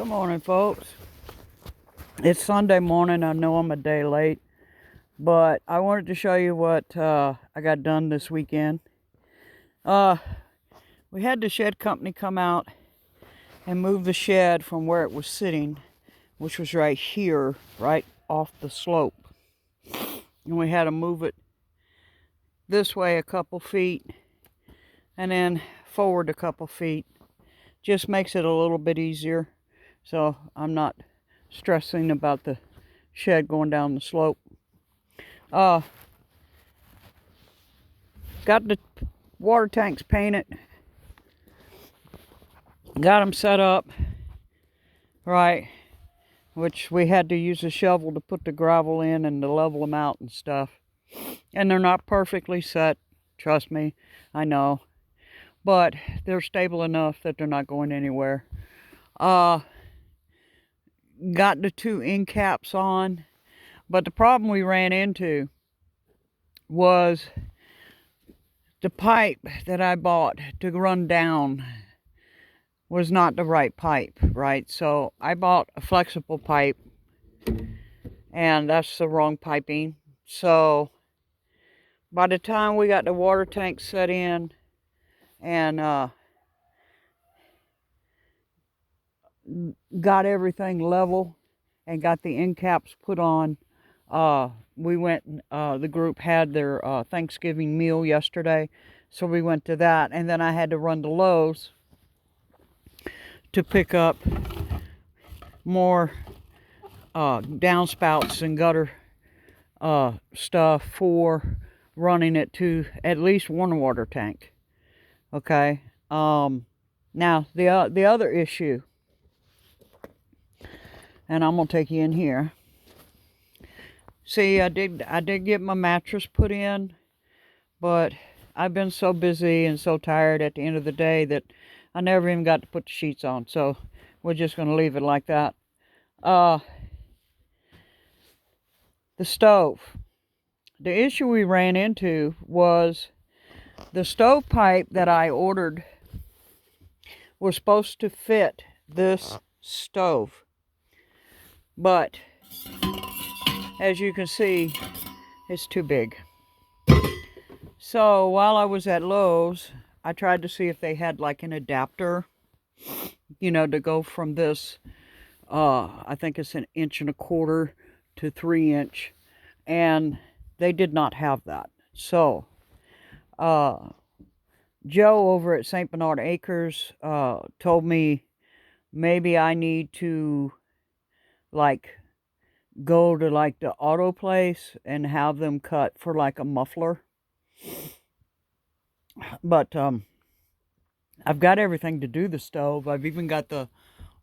Good morning, folks. It's Sunday morning. I know I'm a day late, but I wanted to show you what I got done this weekend. We had the shed company come out and move the shed from where it was sitting, which was right here, right off the slope. And we had to move it this way a couple feet and then forward a couple feet. Just makes it a little bit easier, so I'm not stressing about the shed going down the slope. Got the water tanks painted. Got them set up right, which we had to use a shovel to put the gravel in and to level them out and stuff. And they're not perfectly set, trust me, I know. But they're stable enough that they're not going anywhere. Got the two end caps on, but the problem we ran into was the pipe that I bought to run down was not the right pipe, right? So I bought a flexible pipe, and that's the wrong piping. So by the time we got the water tank set in and got everything level and got the end caps put on, we went, the group had their Thanksgiving meal yesterday, so we went to that, and then I had to run to Lowe's to pick up more downspouts and gutter stuff for running it to at least one water tank. Okay. Now the other issue, and I'm gonna take you in here. See, I did get my mattress put in, but I've been so busy and so tired at the end of the day that I never even got to put the sheets on. So we're just gonna leave it like that. The stove. The issue we ran into was the stove pipe that I ordered was supposed to fit this stove, but as you can see, it's too big. So while I was at Lowe's, I tried to see if they had like an adapter, you know, to go from this, I think it's 1.25 inches to 3 inch, and they did not have that. So Joe over at St. Bernard Acres told me maybe I need to like go to like the auto place and have them cut for like a muffler. But I've got everything to do the stove. I've even got the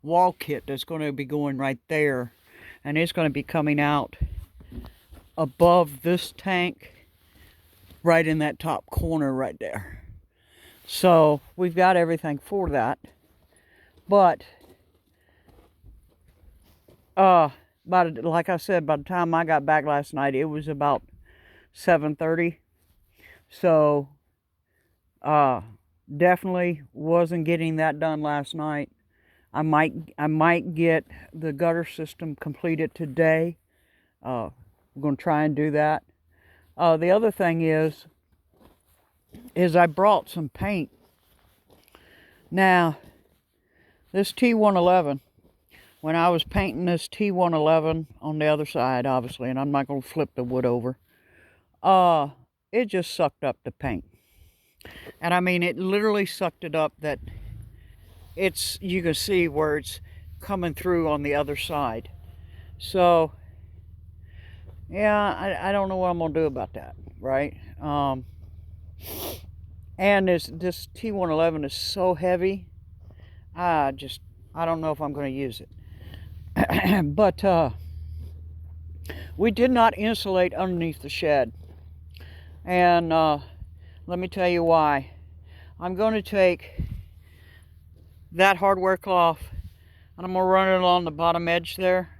wall kit that's going to be going right there, and it's going to be coming out above this tank right in that top corner right there. So we've got everything for that. But like I said, by the time I got back last night, it was about 7:30. So definitely wasn't getting that done last night. I might get the gutter system completed today. We're going to try and do that. The other thing is I brought some paint. Now, this T111, when I was painting this T111 on the other side, obviously, and I'm not going to flip the wood over, it just sucked up the paint. And I mean, it literally sucked it up that you can see where it's coming through on the other side. So, yeah, I don't know what I'm going to do about that, right? And this T111 is so heavy, I don't know if I'm going to use it. But we did not insulate underneath the shed. And let me tell you why. I'm going to take that hardware cloth and I'm going to run it along the bottom edge there.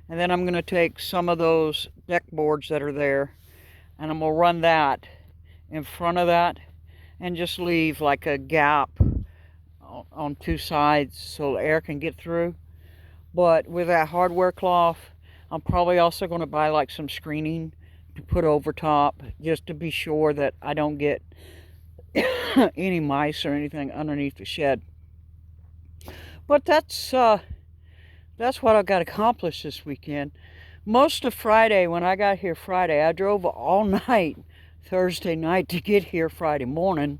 And then I'm going to take some of those deck boards that are there and I'm going to run that in front of that and just leave like a gap on two sides so air can get through. But with that hardware cloth, I'm probably also going to buy like some screening to put over top, just to be sure that I don't get any mice or anything underneath the shed. But that's what I got accomplished this weekend. Most of Friday, when I got here Friday, I drove all night Thursday night to get here Friday morning,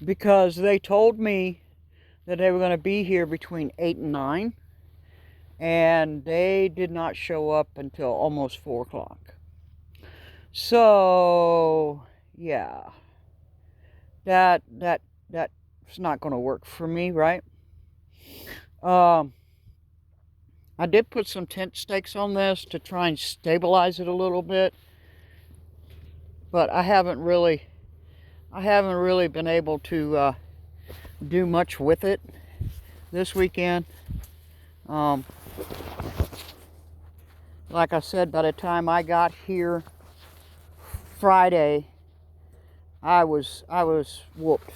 because they told me that they were going to be here between 8 and 9, and they did not show up until almost 4 o'clock. So, yeah, that's not going to work for me, right? I did put some tent stakes on this to try and stabilize it a little bit, but I haven't really been able to do much with it this weekend. Like I said, by the time I got here Friday, I was whooped,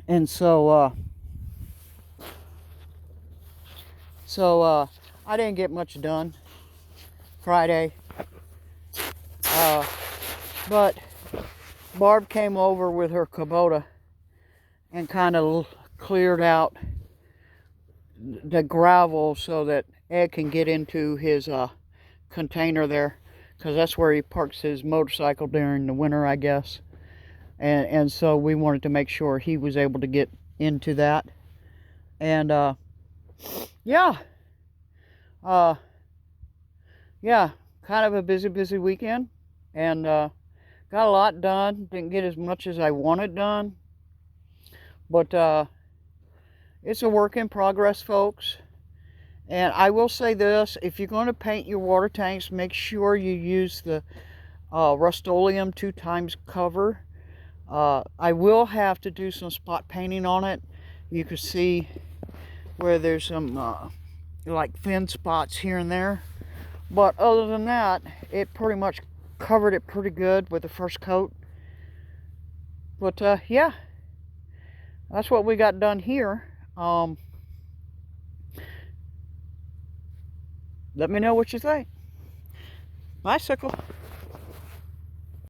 and so I didn't get much done Friday. But Barb came over with her Kubota and kind of cleared out the gravel so that Ed can get into his container there, because that's where he parks his motorcycle during the winter, I guess. And so we wanted to make sure he was able to get into that. And yeah, kind of a busy weekend, and got a lot done. Didn't get as much as I wanted done, but it's a work in progress, folks. And I will say this: if you're going to paint your water tanks, make sure you use the Rust-Oleum 2x cover. I will have to do some spot painting on it. You can see where there's some like thin spots here and there, but other than that, it pretty much covered it pretty good with the first coat. But yeah, that's what we got done here. Let me know what you think. Bicycle.